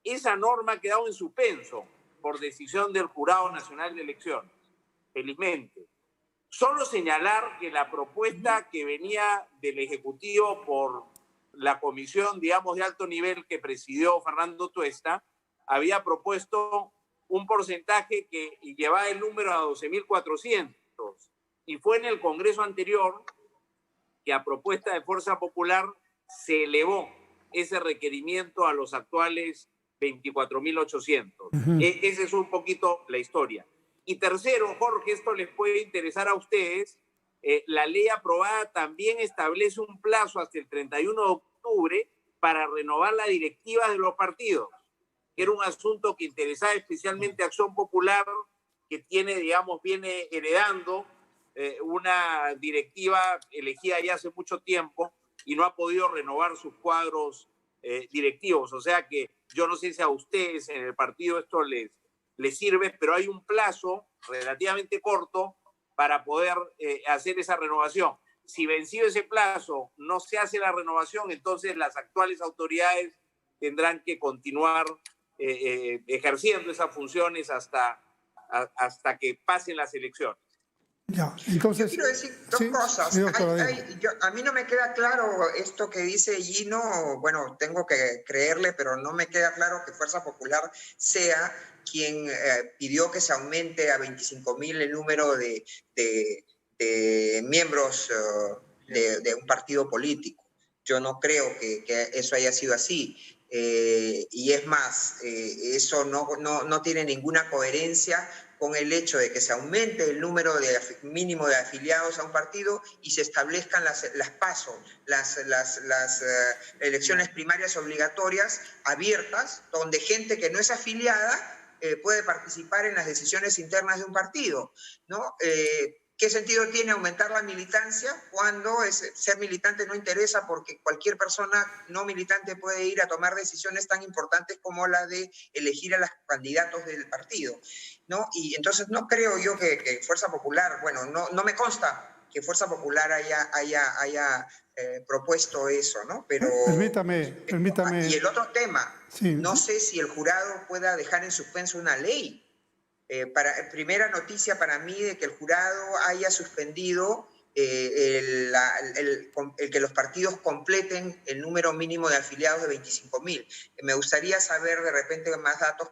Esa norma ha quedado en suspenso por decisión del Jurado Nacional de Elecciones, felizmente. Solo señalar que la propuesta que venía del Ejecutivo por la comisión, digamos, de alto nivel que presidió Fernando Tuesta, había propuesto un porcentaje que llevaba el número a 12.400. Y fue en el Congreso anterior que a propuesta de Fuerza Popular se elevó ese requerimiento a los actuales 24.800. Esa es un poquito la historia. Y tercero, Jorge, esto les puede interesar a ustedes, la ley aprobada también establece un plazo hasta el 31 de octubre para renovar la directiva de los partidos, que era un asunto que interesaba especialmente a Acción Popular, que tiene, digamos, viene heredando una directiva elegida ya hace mucho tiempo y no ha podido renovar sus cuadros directivos. O sea que yo no sé si a ustedes en el partido esto les sirve, pero hay un plazo relativamente corto para poder hacer esa renovación. Si vencido ese plazo no se hace la renovación, entonces las actuales autoridades tendrán que continuar ejerciendo esas funciones hasta que pasen las elecciones. Ya, entonces... Yo quiero decir dos sí, cosas. sí, doctora, A mí no me queda claro esto que dice Gino, bueno, tengo que creerle, pero no me queda claro que Fuerza Popular sea quien pidió que se aumente a 25.000 el número de miembros de un partido político. Yo no creo que eso haya sido así. Y es más, eso no tiene ninguna coherencia con el hecho de que se aumente el número mínimo de afiliados a un partido y se establezcan las PASO, las elecciones primarias obligatorias abiertas, donde gente que no es afiliada puede participar en las decisiones internas de un partido, ¿no? ¿Qué sentido tiene aumentar la militancia cuando ser militante no interesa, porque cualquier persona no militante puede ir a tomar decisiones tan importantes como la de elegir a los candidatos del partido, ¿no? Y entonces no creo yo que Fuerza Popular, bueno, no me consta que Fuerza Popular haya propuesto eso, ¿no? Pero... Permítame. Y el otro tema, sí. No sé si el jurado pueda dejar en suspenso una ley. Primera noticia para mí de que el jurado haya suspendido el que los partidos completen el número mínimo de afiliados de 25.000. Me gustaría saber de repente más datos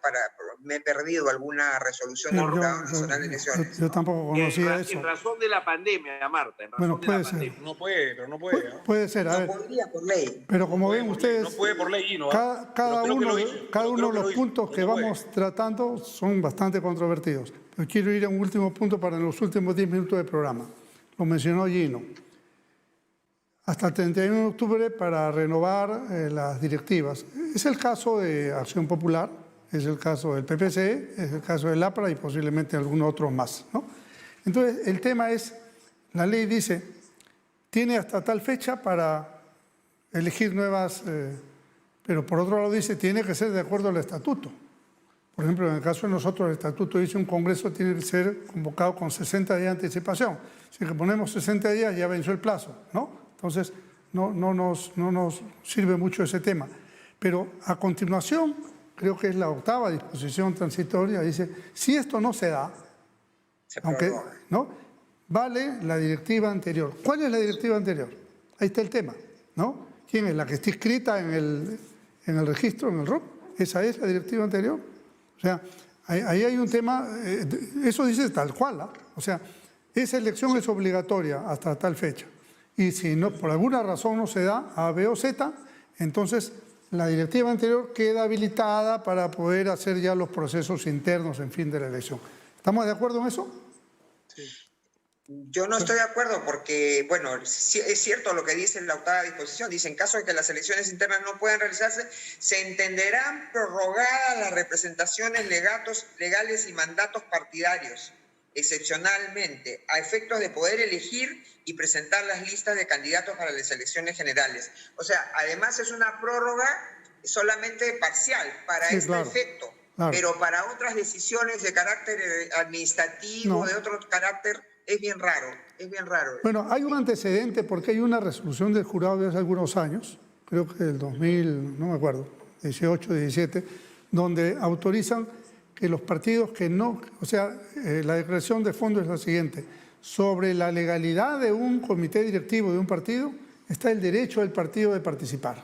me he perdido alguna resolución del Jurado Nacional de Elecciones. Yo tampoco conocía eso. En razón de la pandemia, Marta. Bueno, puede ser. No puede, pero no puede. Puede ser, a ver. No podría por ley. Pero como ven ustedes, no puede por ley, ¿no? cada uno de los puntos que vamos tratando son bastante controvertidos. Pero quiero ir a un último punto para los últimos 10 minutos del programa. Lo mencionó Gino. Hasta el 31 de octubre para renovar las directivas. Es el caso de Acción Popular, es el caso del PPC, es el caso del APRA y posiblemente algunos otros más, ¿no? Entonces, el tema es, la ley dice, tiene hasta tal fecha para elegir nuevas, pero por otro lado dice, tiene que ser de acuerdo al estatuto. Por ejemplo, en el caso de nosotros, el estatuto dice un congreso tiene que ser convocado con 60 días de anticipación. Si le ponemos 60 días, ya venció el plazo, ¿no? Entonces, no nos sirve mucho ese tema. Pero a continuación, creo que es la 8ª disposición transitoria, dice, si esto no se da, ¿no? Vale la directiva anterior. ¿Cuál es la directiva anterior? Ahí está el tema, ¿no? ¿Quién es? La que está inscrita en el registro, en el RUP. ¿Esa es la directiva anterior? O sea, ahí hay un tema, eso dice tal cual, ¿eh? O sea, esa elección es obligatoria hasta tal fecha. Y si no, por alguna razón no se da, A, B o Z, entonces la directiva anterior queda habilitada para poder hacer ya los procesos internos, en fin, de la elección. ¿Estamos de acuerdo en eso? Sí. Yo no estoy de acuerdo porque, bueno, es cierto lo que dice la 8ª disposición. Dice, en caso de que las elecciones internas no puedan realizarse, se entenderán prorrogadas las representaciones legales y mandatos partidarios, excepcionalmente, a efectos de poder elegir y presentar las listas de candidatos para las elecciones generales. O sea, además es una prórroga solamente parcial para efecto. Claro. Pero para otras decisiones de carácter administrativo, de otro carácter, es bien raro. Bueno, hay un antecedente porque hay una resolución del jurado de hace algunos años, creo que del 2000, no me acuerdo, 18, 17, donde autorizan que los partidos que no, o sea, la declaración de fondo es la siguiente: sobre la legalidad de un comité directivo de un partido está el derecho del partido de participar.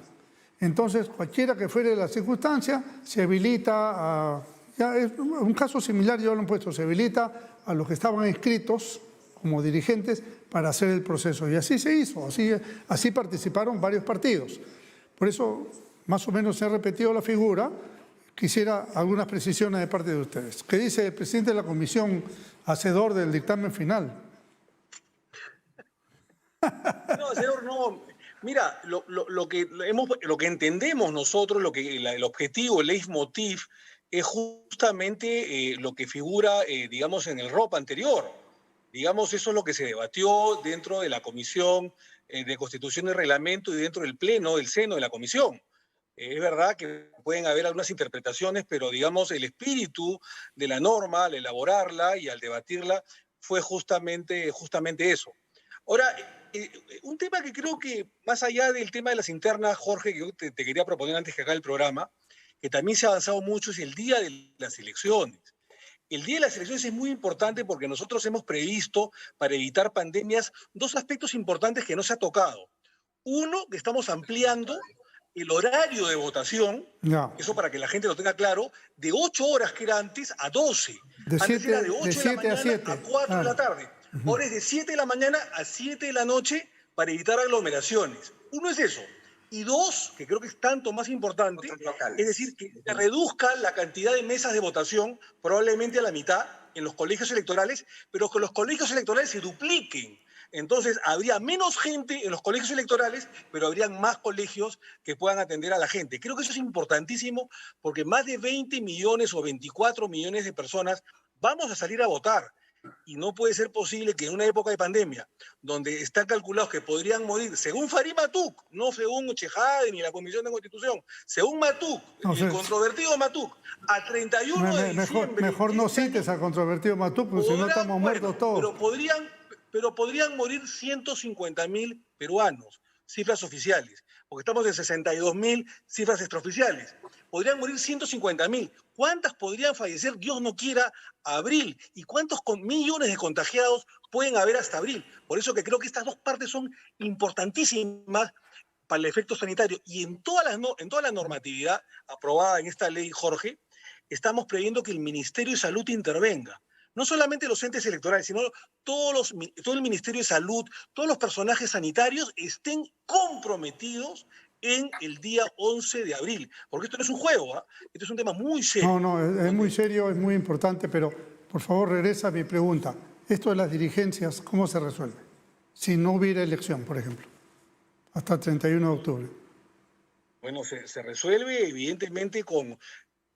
Entonces, cualquiera que fuere la circunstancia, se habilita a, ya es un caso similar, ya lo han puesto, se habilita a los que estaban inscritos como dirigentes para hacer el proceso. Y así se hizo, así participaron varios partidos. Por eso, más o menos se ha repetido la figura. Quisiera algunas precisiones de parte de ustedes. ¿Qué dice el presidente de la comisión hacedor del dictamen final? No, señor, no. Mira, lo que entendemos nosotros, el objetivo, el leitmotiv, es justamente lo que figura, digamos, en el ROP anterior. Digamos, eso es lo que se debatió dentro de la Comisión de Constitución y Reglamento y dentro del Pleno, del seno de la Comisión. Es verdad que pueden haber algunas interpretaciones, pero digamos el espíritu de la norma al elaborarla y al debatirla fue justamente eso. Ahora, un tema que creo que más allá del tema de las internas, Jorge, que yo te quería proponer antes que acabe el programa, que también se ha avanzado mucho, es el día de las elecciones. El día de las elecciones es muy importante porque nosotros hemos previsto, para evitar pandemias, dos aspectos importantes que no se ha tocado. Uno, que estamos ampliando el horario de votación, Ya. eso para que la gente lo tenga claro, de 8 horas que era antes a 12. Antes era de 8 de la mañana a 4 de la tarde. Ahora es de 7 de la mañana a 7 de la noche para evitar aglomeraciones. Uno es eso. Y dos, que creo que es tanto más importante, es decir, que se reduzca la cantidad de mesas de votación, probablemente a la mitad, en los colegios electorales, pero que los colegios electorales se dupliquen. Entonces, habría menos gente en los colegios electorales, pero habrían más colegios que puedan atender a la gente. Creo que eso es importantísimo porque más de 20 millones o 24 millones de personas vamos a salir a votar. Y no puede ser posible que en una época de pandemia, donde está calculado que podrían morir, según Farid Matuk, no según Chejade ni la Comisión de Constitución, según Matuk, el controvertido Matuk, a 31 de diciembre... Mejor no cites al controvertido Matuk, porque si no estamos muertos todos. Pero podrían morir 150.000 peruanos, cifras oficiales, porque estamos en 62.000 cifras extraoficiales. Podrían morir 150.000. ¿Cuántas podrían fallecer, Dios no quiera, a abril? ¿Y cuántos millones de contagiados pueden haber hasta abril? Por eso que creo que estas dos partes son importantísimas para el efecto sanitario. Y en toda la normatividad aprobada en esta ley, Jorge, estamos previendo que el Ministerio de Salud intervenga. No solamente los entes electorales, sino todo el Ministerio de Salud, todos los personajes sanitarios estén comprometidos en el día 11 de abril. Porque esto no es un juego, ¿eh? Esto es un tema muy serio. No, es muy serio, es muy importante, pero por favor regresa a mi pregunta. Esto de las dirigencias, ¿cómo se resuelve? Si no hubiera elección, por ejemplo, hasta el 31 de octubre. Bueno, se resuelve evidentemente con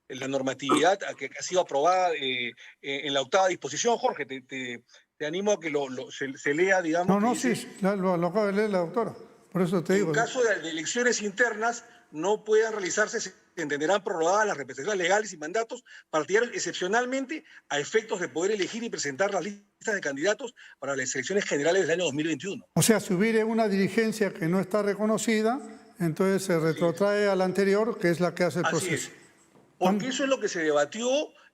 la normatividad que ha sido aprobada en la 8ª disposición. Jorge, te animo a que se lea, digamos. No, sí, lo acaba de leer la doctora. Por eso te digo. En caso de elecciones internas no puedan realizarse, se entenderán prorrogadas las representaciones legales y mandatos partidarios excepcionalmente a efectos de poder elegir y presentar las listas de candidatos para las elecciones generales del año 2021. O sea, si hubiera una dirigencia que no está reconocida, entonces se retrotrae a la anterior, que es la que hace el proceso. Porque eso es lo que se debatió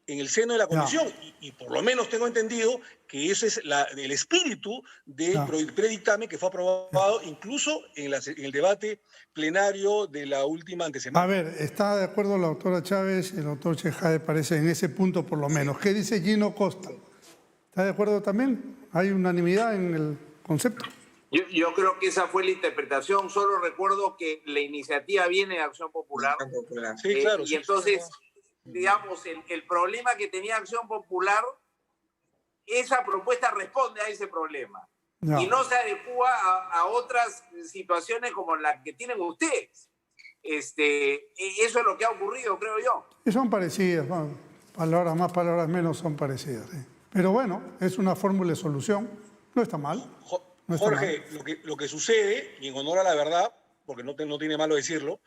en el seno de la comisión. Y por lo menos tengo entendido que ese es el espíritu del predictamen que fue aprobado incluso en el debate plenario de la última antesemana. A ver, ¿está de acuerdo la doctora Chávez y el doctor Chejade, parece, en ese punto por lo menos? ¿Qué dice Gino Costa? ¿Está de acuerdo también? ¿Hay unanimidad en el concepto? Yo creo que esa fue la interpretación. Solo recuerdo que la iniciativa viene de Acción Popular. Sí, claro. Y entonces, digamos, el problema que tenía Acción Popular, esa propuesta responde a ese problema. No. Y no se adecúa a otras situaciones como las que tienen ustedes. Eso es lo que ha ocurrido, creo yo. Y son parecidas, ¿no? Palabras más, palabras menos son parecidas. ¿Sí? Pero bueno, es una fórmula de solución. No está mal. No Jorge, lo que sucede, y en honor a la verdad, porque no tiene malo decirlo,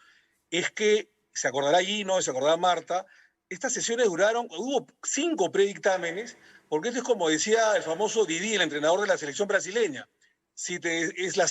es que, se acordará Gino, se acordará Marta, estas sesiones hubo 5 predictámenes, porque esto es como decía el famoso Didi, el entrenador de la selección brasileña. Es la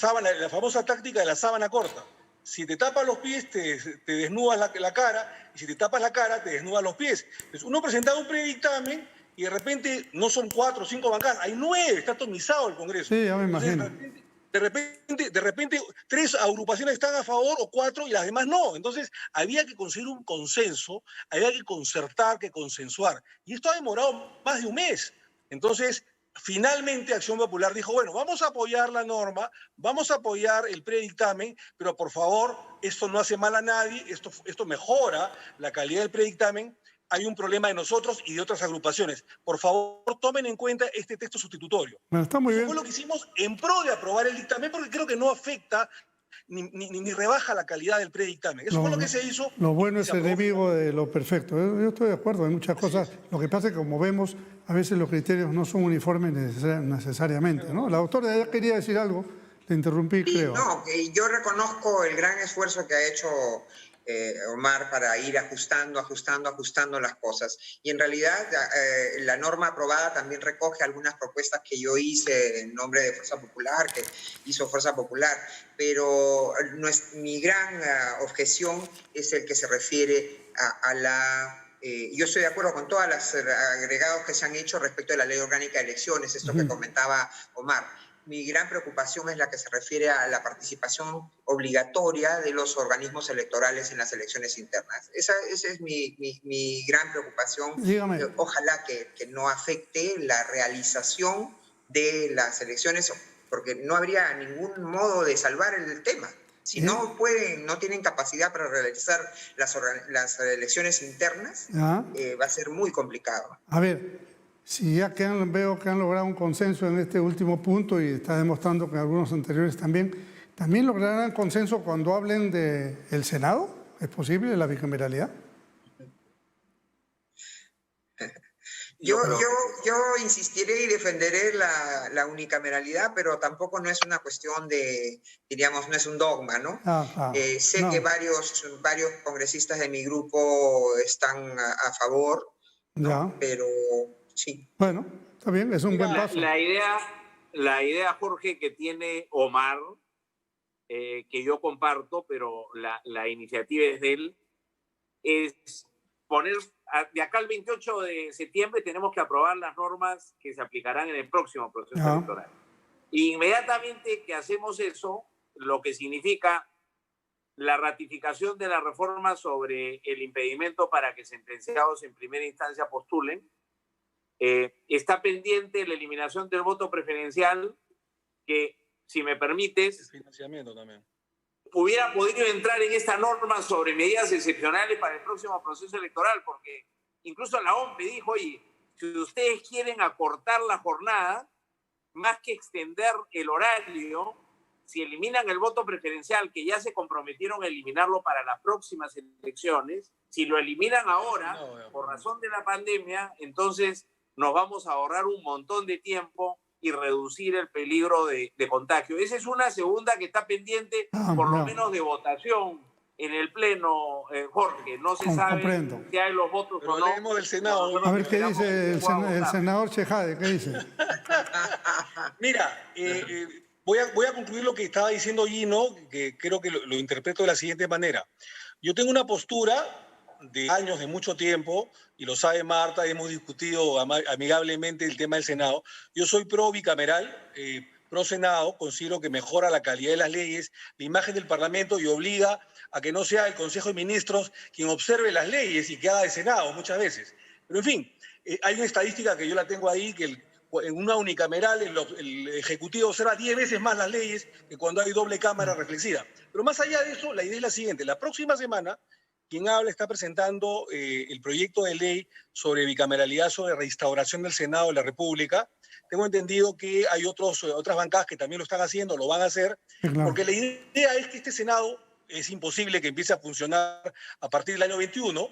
famosa táctica de la sábana corta. Si te tapas los pies, te desnudas la cara, y si te tapas la cara, te desnudas los pies. Entonces, uno presentaba un predictamen y de repente no son 4 o 5 bancadas, hay 9, está atomizado el Congreso. Sí, ya me imagino. Entonces, de repente 3 agrupaciones están a favor o 4 y las demás no. Entonces había que conseguir un consenso, había que concertar, que consensuar. Y esto ha demorado más de un mes. Entonces, finalmente Acción Popular dijo, bueno, vamos a apoyar la norma, vamos a apoyar el predictamen, pero por favor, esto no hace mal a nadie, esto mejora la calidad del predictamen. Hay un problema de nosotros y de otras agrupaciones. Por favor, tomen en cuenta este texto sustitutorio. Bueno, está muy bien. Fue lo que hicimos en pro de aprobar el dictamen, porque creo que no afecta ni rebaja la calidad del predictamen. Eso fue lo que se hizo. Lo bueno es enemigo de lo perfecto. Yo estoy de acuerdo en muchas cosas. Lo que pasa es que, como vemos, a veces los criterios no son uniformes necesariamente, ¿no? La doctora ya quería decir algo. Te interrumpí, creo. No, yo reconozco el gran esfuerzo que ha hecho Omar para ir ajustando las cosas. Y en realidad la norma aprobada también recoge algunas propuestas que yo hice en nombre de Fuerza Popular, que hizo Fuerza Popular, pero mi gran objeción es el que se refiere a la Yo estoy de acuerdo con todos los agregados que se han hecho respecto de la ley orgánica de elecciones, esto que comentaba Omar. Mi gran preocupación es la que se refiere a la participación obligatoria de los organismos electorales en las elecciones internas. Esa es mi gran preocupación. Dígame. Ojalá que no afecte la realización de las elecciones, porque no habría ningún modo de salvar el tema. Si no tienen capacidad para realizar las elecciones internas, va a ser muy complicado. A ver, si ya veo que han logrado un consenso en este último punto y está demostrando que algunos anteriores también lograrán consenso cuando hablen del Senado. ¿Es posible la bicameralidad? Yo insistiré y defenderé la unicameralidad, pero tampoco no es una cuestión de, diríamos, no es un dogma, ¿no? Sé que varios congresistas de mi grupo están a favor, ¿no? Pero sí. Bueno, está bien, es un buen paso. La idea, Jorge, que tiene Omar, que yo comparto, pero la iniciativa es de él, es poner, de acá al 28 de septiembre tenemos que aprobar las normas que se aplicarán en el próximo proceso electoral. Y inmediatamente que hacemos eso, lo que significa la ratificación de la reforma sobre el impedimento para que sentenciados en primera instancia postulen, está pendiente la eliminación del voto preferencial, que, si me permites, el financiamiento también hubiera podido entrar en esta norma sobre medidas excepcionales para el próximo proceso electoral, porque incluso la OMP dijo, oye, si ustedes quieren acortar la jornada, más que extender el horario, si eliminan el voto preferencial, que ya se comprometieron a eliminarlo para las próximas elecciones, si lo eliminan ahora, por razón de la pandemia, entonces nos vamos a ahorrar un montón de tiempo y reducir el peligro de contagio. Esa es una segunda que está pendiente, por lo menos de votación en el Pleno, Jorge. No se sabe si hay los votos o no. Hablemos del Senado. A ver qué dice el senador Chejade, ¿qué dice? Mira, voy a concluir lo que estaba diciendo Gino, que creo que lo interpreto de la siguiente manera. Yo tengo una postura de años, de mucho tiempo, y lo sabe Marta, hemos discutido amigablemente el tema del Senado. Yo soy pro bicameral, pro Senado, considero que mejora la calidad de las leyes, la imagen del Parlamento, y obliga a que no sea el Consejo de Ministros quien observe las leyes y que haga de Senado muchas veces. Pero en fin, hay una estadística que yo la tengo ahí, que en una unicameral el Ejecutivo observa 10 veces más las leyes que cuando hay doble cámara reflexiva. Pero más allá de eso, la idea es la siguiente. La próxima semana, quien habla está presentando el proyecto de ley sobre bicameralidad, sobre reinstauración del Senado de la República. Tengo entendido que hay otras bancadas que también lo están haciendo, lo van a hacer, porque la idea es que este Senado es imposible que empiece a funcionar a partir del año 21.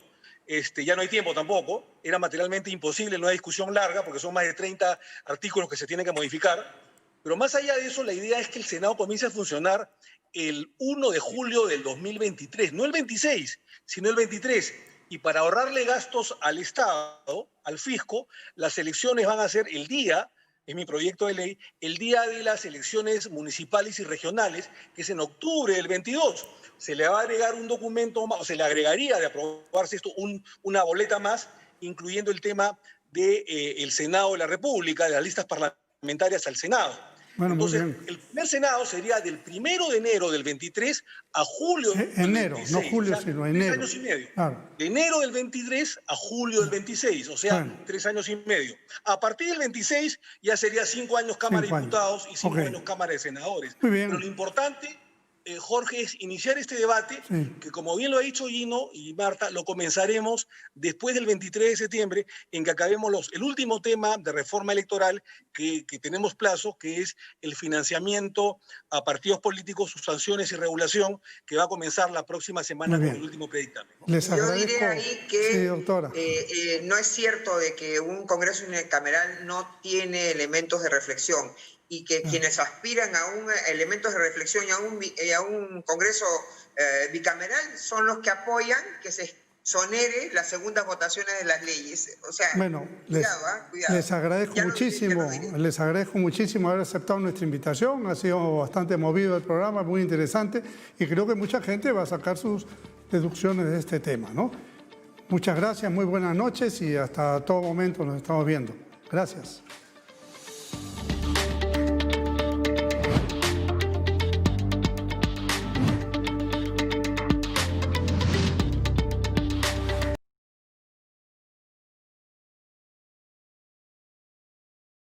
Ya no hay tiempo tampoco, era materialmente imposible, no hay discusión larga, porque son más de 30 artículos que se tienen que modificar. Pero más allá de eso, la idea es que el Senado comience a funcionar el 1 de julio del 2023, no el 26, sino el 23. Y para ahorrarle gastos al Estado, al fisco, las elecciones van a ser el día, es mi proyecto de ley, el día de las elecciones municipales y regionales, que es en octubre del 22. Se le va a agregar un documento más, o se le agregaría de aprobarse esto una boleta más, incluyendo el tema del Senado de la República, de las listas parlamentarias al Senado. Bueno, entonces, el primer Senado sería del 1 de enero del 23 a julio del 26. Enero, no julio, sino enero. 3 años y medio. Claro. De enero del 23 a julio del 26, o sea, 3 años y medio. A partir del 26 ya sería 5 años Cámara de Diputados y 5 años Cámara de Senadores. Muy bien. Pero lo importante, Jorge, es iniciar este debate, que como bien lo ha dicho Gino y Marta, lo comenzaremos después del 23 de septiembre, en que acabemos el último tema de reforma electoral que tenemos plazo, que es el financiamiento a partidos políticos, sus sanciones y regulación, que va a comenzar la próxima semana con el último predictamen. Yo diré ahí que no es cierto de que un Congreso unicameral no tiene elementos de reflexión, y que quienes aspiran a elementos de reflexión y a un Congreso bicameral son los que apoyan que se exonere las segundas votaciones de las leyes. O sea, bueno, cuidado. Les agradezco muchísimo haber aceptado nuestra invitación. Ha sido bastante movido el programa, muy interesante, y creo que mucha gente va a sacar sus deducciones de este tema, ¿no? Muchas gracias, muy buenas noches y hasta todo momento nos estamos viendo. Gracias.